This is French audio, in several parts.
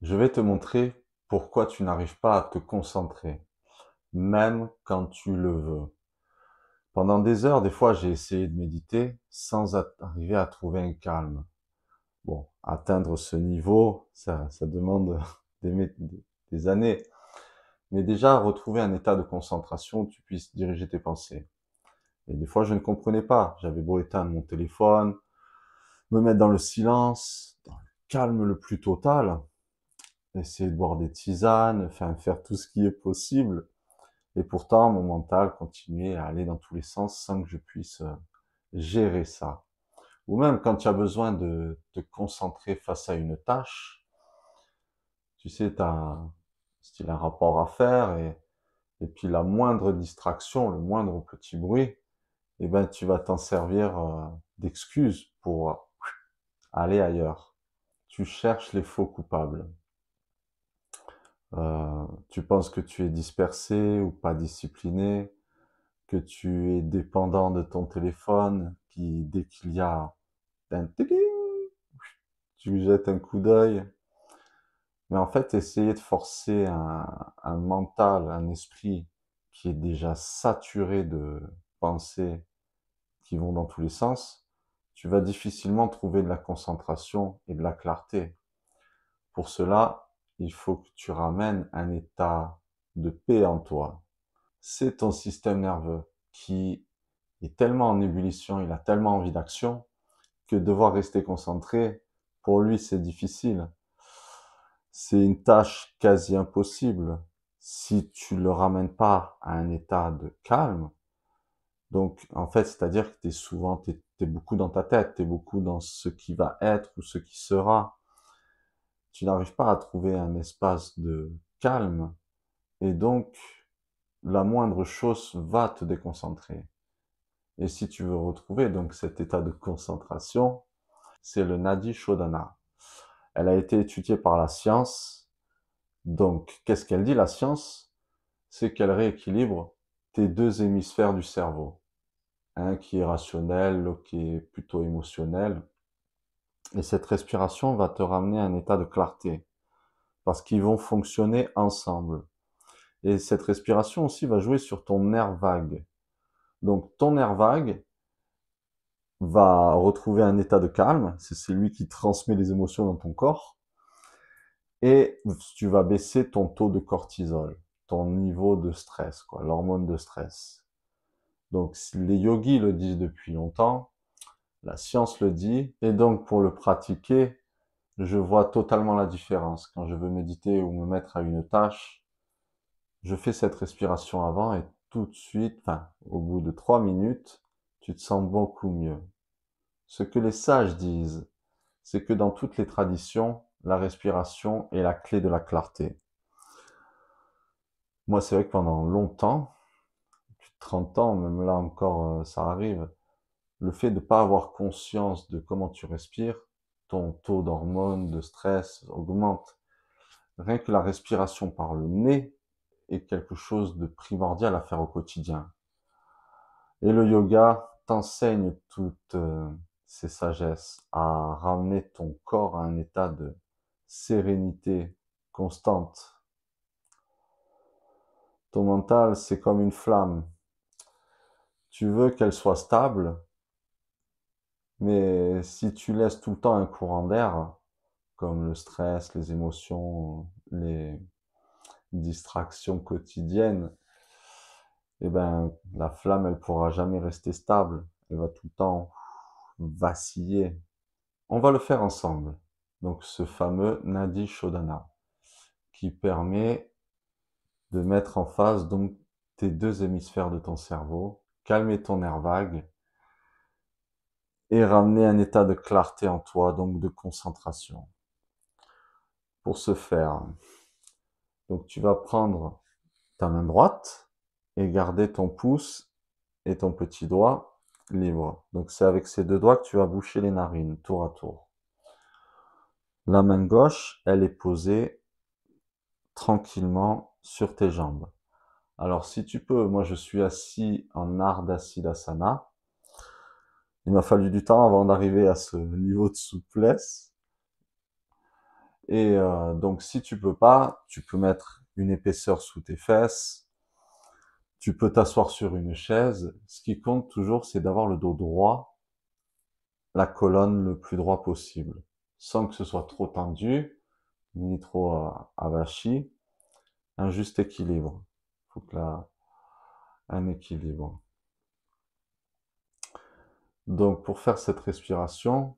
Je vais te montrer pourquoi tu n'arrives pas à te concentrer, même quand tu le veux. Pendant des heures, des fois, j'ai essayé de méditer sans arriver à trouver un calme. Bon, atteindre ce niveau, ça demande des années. Mais déjà, retrouver un état de concentration où tu puisses diriger tes pensées. Et des fois, je ne comprenais pas. J'avais beau éteindre mon téléphone, me mettre dans le silence, dans le calme le plus total, essayer de boire des tisanes, enfin, faire tout ce qui est possible. Et pourtant, mon mental continuait à aller dans tous les sens sans que je puisse gérer ça. Ou même quand tu as besoin de te concentrer face à une tâche, tu sais, tu as style un rapport à faire et puis la moindre distraction, le moindre petit bruit, eh ben, tu vas t'en servir d'excuse pour aller ailleurs. Tu cherches les faux coupables. Tu penses que tu es dispersé ou pas discipliné, que tu es dépendant de ton téléphone, qui dès qu'il y a un tigling, tu jettes un coup d'œil. Mais en fait, essayer de forcer un mental, un esprit qui est déjà saturé de pensées qui vont dans tous les sens, tu vas difficilement trouver de la concentration et de la clarté. Pour cela, il faut que tu ramènes un état de paix en toi. C'est ton système nerveux qui est tellement en ébullition, il a tellement envie d'action, que devoir rester concentré, pour lui, c'est difficile. C'est une tâche quasi impossible si tu le ramènes pas à un état de calme. Donc, en fait, c'est-à-dire que t'es beaucoup dans ta tête, t'es beaucoup dans ce qui va être ou ce qui sera. Tu n'arrives pas à trouver un espace de calme et donc la moindre chose va te déconcentrer. Et si tu veux retrouver donc cet état de concentration, c'est le Nadi Shodhana. Elle a été étudiée par la science. Donc, qu'est-ce qu'elle dit, la science? C'est qu'elle rééquilibre tes deux hémisphères du cerveau. Un qui est rationnel, l'autre qui est plutôt émotionnel. Et cette respiration va te ramener à un état de clarté. Parce qu'ils vont fonctionner ensemble. Et cette respiration aussi va jouer sur ton nerf vague. Donc, ton nerf vague va retrouver un état de calme. C'est lui qui transmet les émotions dans ton corps. Et tu vas baisser ton taux de cortisol, ton niveau de stress, quoi, l'hormone de stress. Donc les yogis le disent depuis longtemps, la science le dit, et donc pour le pratiquer, je vois totalement la différence. Quand je veux méditer ou me mettre à une tâche, je fais cette respiration avant et tout de suite, enfin, au bout de 3 minutes, tu te sens beaucoup mieux. Ce que les sages disent, c'est que dans toutes les traditions, la respiration est la clé de la clarté. Moi, c'est vrai que pendant longtemps, plus de 30 ans, même là encore, ça arrive, le fait de ne pas avoir conscience de comment tu respires, ton taux d'hormones, de stress augmente. Rien que la respiration par le nez est quelque chose de primordial à faire au quotidien. Et le yoga t'enseigne toutes ces sagesses à ramener ton corps à un état de sérénité constante. Ton mental, c'est comme une flamme. Tu veux qu'elle soit stable, mais si tu laisses tout le temps un courant d'air, comme le stress, les émotions, les distractions quotidiennes, eh ben, la flamme, elle pourra jamais rester stable. Elle va tout le temps vaciller. On va le faire ensemble. Donc, ce fameux Nadi Shodhana, qui permet de mettre en phase donc tes deux hémisphères de ton cerveau, calmer ton nerf vague et ramener un état de clarté en toi, donc de concentration. Pour ce faire, donc tu vas prendre ta main droite et garder ton pouce et ton petit doigt libres. Donc c'est avec ces deux doigts que tu vas boucher les narines, tour à tour. La main gauche, elle est posée tranquillement sur tes jambes. Alors si tu peux, moi je suis assis en Ardha Siddhasana. Il m'a fallu du temps avant d'arriver à ce niveau de souplesse. Et donc, si tu peux pas, tu peux mettre une épaisseur sous tes fesses, tu peux t'asseoir sur une chaise. Ce qui compte toujours, c'est d'avoir le dos droit, la colonne le plus droit possible, sans que ce soit trop tendu, ni trop avachi. Un juste équilibre. Il faut que là, un équilibre. Donc, pour faire cette respiration,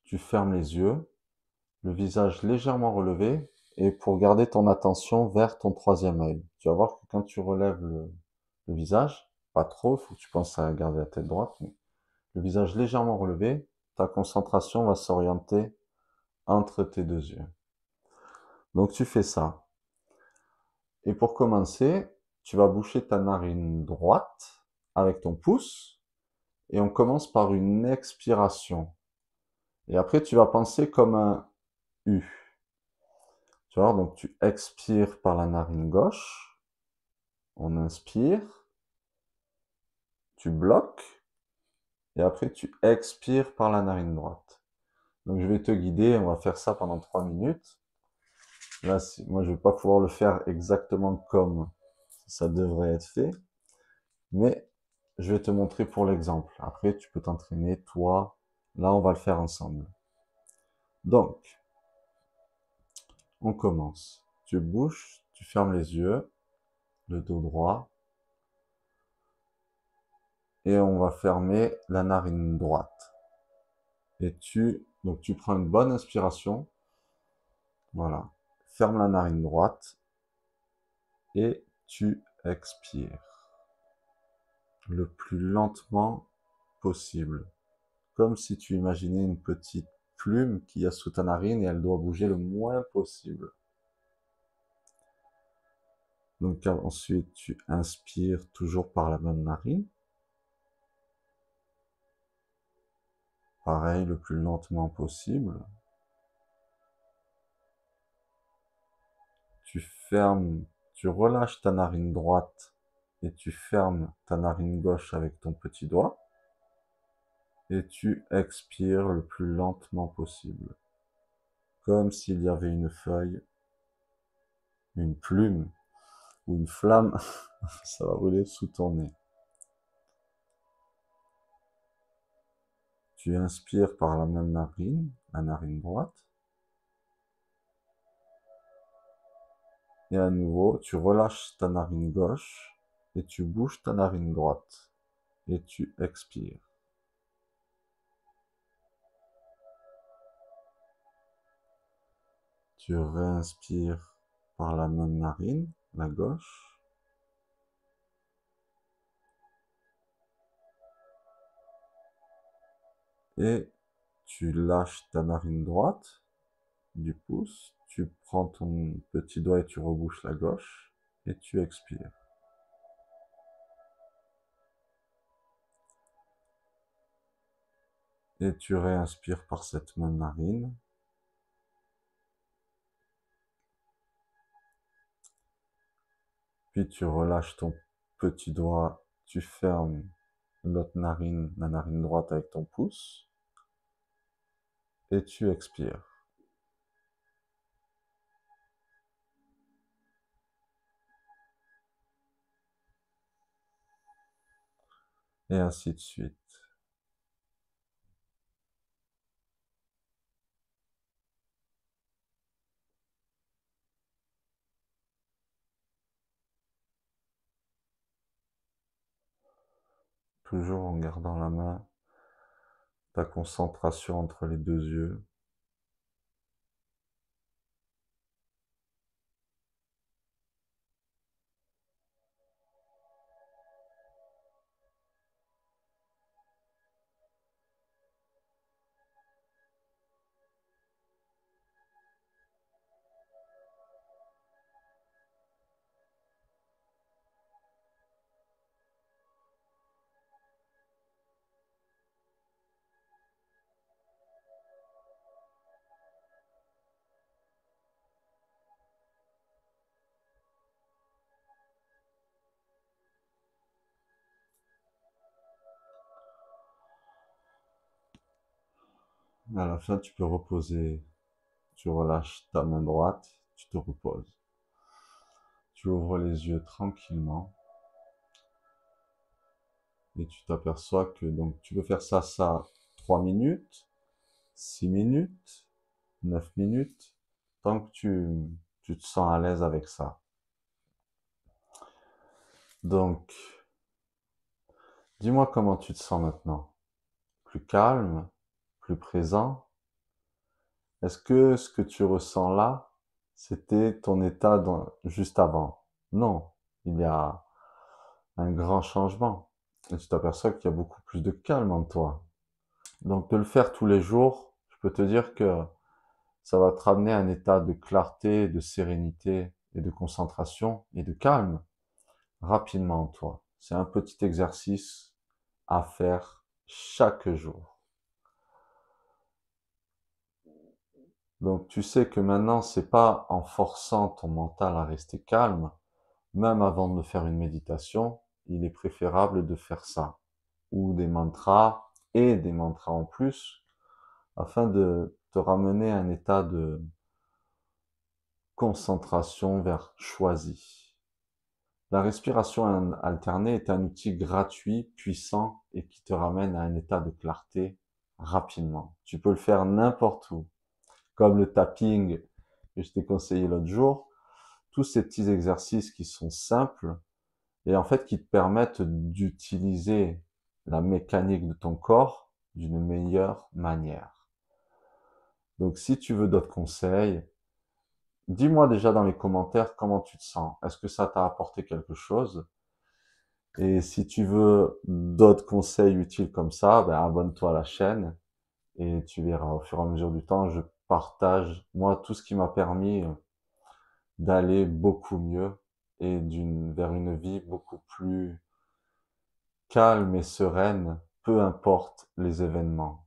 tu fermes les yeux, le visage légèrement relevé, et pour garder ton attention vers ton troisième œil. Tu vas voir que quand tu relèves le visage, pas trop, il faut que tu penses à garder la tête droite, mais le visage légèrement relevé, ta concentration va s'orienter entre tes deux yeux. Donc tu fais ça. Et pour commencer, tu vas boucher ta narine droite avec ton pouce, et on commence par une expiration. Et après, tu vas penser comme un U. Tu vois, donc tu expires par la narine gauche, on inspire, tu bloques, et après tu expires par la narine droite. Donc je vais te guider, on va faire ça pendant 3 minutes. Là, moi je vais pas pouvoir le faire exactement comme ça devrait être fait, mais je vais te montrer pour l'exemple. Après, tu peux t'entraîner, toi. Là, on va le faire ensemble. Donc, on commence. Tu bouges, tu fermes les yeux, le dos droit, et on va fermer la narine droite. Et donc tu prends une bonne inspiration, voilà. Ferme la narine droite et tu expires le plus lentement possible. Comme si tu imaginais une petite plume qu'il y a sous ta narine et elle doit bouger le moins possible. Donc ensuite, tu inspires toujours par la même narine. Pareil, le plus lentement possible. Tu fermes, tu relâches ta narine droite et tu fermes ta narine gauche avec ton petit doigt. Et tu expires le plus lentement possible. Comme s'il y avait une feuille, une plume ou une flamme, ça va rouler sous ton nez. Tu inspires par la même narine, la narine droite. Et à nouveau, tu relâches ta narine gauche et tu bouges ta narine droite. Et tu expires. Tu réinspires par la même narine, la gauche. Et tu lâches ta narine droite du pouce. Tu prends ton petit doigt et tu rebouches la gauche. Et tu expires. Et tu réinspires par cette même narine. Puis tu relâches ton petit doigt, tu fermes l'autre narine, la narine droite avec ton pouce. Et tu expires. Et ainsi de suite. Toujours en gardant la main, ta concentration entre les deux yeux. À la fin, tu peux reposer, tu relâches ta main droite, tu te reposes. Tu ouvres les yeux tranquillement et tu t'aperçois que donc tu peux faire ça 3 minutes, 6 minutes, 9 minutes, tant que tu te sens à l'aise avec ça. Donc, dis-moi comment tu te sens maintenant. Plus calme, plus présent. Est-ce que ce que tu ressens là, c'était ton état juste avant? Non, il y a un grand changement. Et tu t'aperçois qu'il y a beaucoup plus de calme en toi. Donc de le faire tous les jours, je peux te dire que ça va te ramener à un état de clarté, de sérénité et de concentration et de calme rapidement en toi. C'est un petit exercice à faire chaque jour. Donc tu sais que maintenant, c'est pas en forçant ton mental à rester calme, même avant de faire une méditation, il est préférable de faire ça, ou des mantras et des mantras en plus, afin de te ramener à un état de concentration vers choisi. La respiration alternée est un outil gratuit, puissant et qui te ramène à un état de clarté rapidement. Tu peux le faire n'importe où, comme le tapping que je t'ai conseillé l'autre jour. Tous ces petits exercices qui sont simples et en fait qui te permettent d'utiliser la mécanique de ton corps d'une meilleure manière. Donc si tu veux d'autres conseils, dis-moi déjà dans les commentaires comment tu te sens. Est-ce que ça t'a apporté quelque chose? Et si tu veux d'autres conseils utiles comme ça, ben abonne-toi à la chaîne et tu verras au fur et à mesure du temps, je partage moi tout ce qui m'a permis d'aller beaucoup mieux et vers une vie beaucoup plus calme et sereine, peu importe les événements.